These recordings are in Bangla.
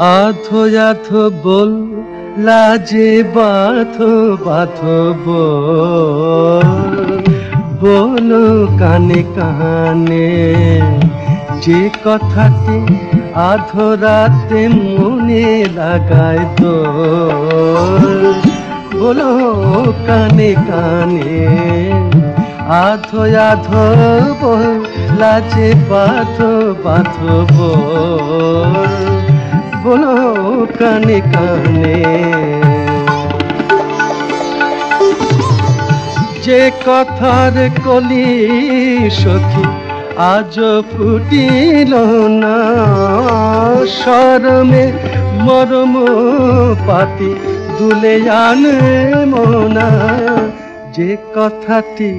আধো আধো বল লাজে বাথো বাথো বলো কানে কানে যে কথাটি আধো রাতে মনে লাগায় তো বলো কানে কানে আধো আধো বল লাজে বাথো বাথো বলো কানে কানে যে কথার কলি সখী আজ ফুটিল না শরমে মরম পাতি দুলে আনে মনা যে কথাটি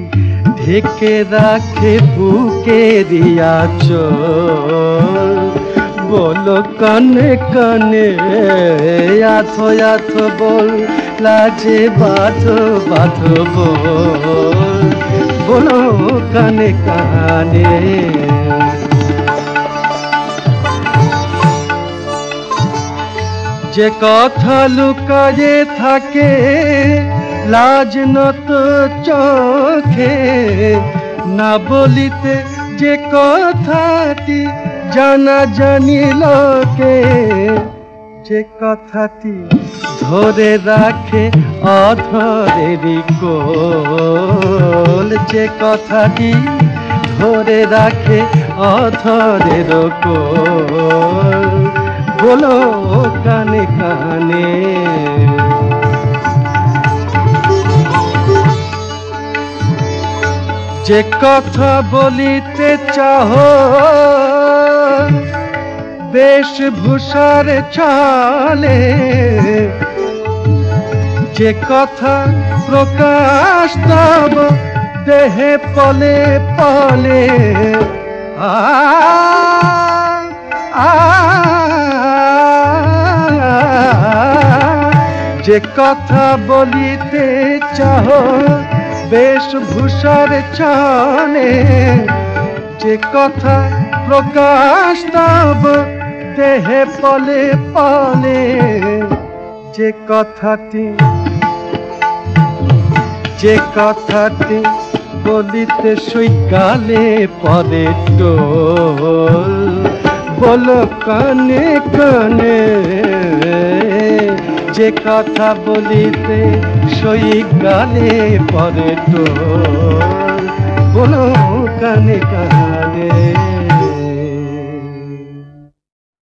ঢেকে রাখে বুকের আঁচল বলো কানে কানে আধো আধো বল লাজে বাঁধো বাঁধো বলো কানে কানে যে কথা লুকায়ে থাকে লাজ নত চোখে না বলিতে যে কথাটি জানা জানি লোকে যে কথাটি ধরে রাখে অধরেরই কোল যে কথাটি ধরে রাখে অধরের কোল বলো কানে কানে যে কথা বলিতে চাহো বেশভূষার ছলে যে কথা প্রকাশ তব দেহে পলে পলে যে কথা বলিতে চাহো বেশভূষার ছলে যে কথা প্রকাশ তব দেহে পলে পলে যে কথাটি বলিতে সৈকালে পরে টোল বলো কানে কানে যে কথা বলিতে সৈকালে পরে টোল বলো কানে কানে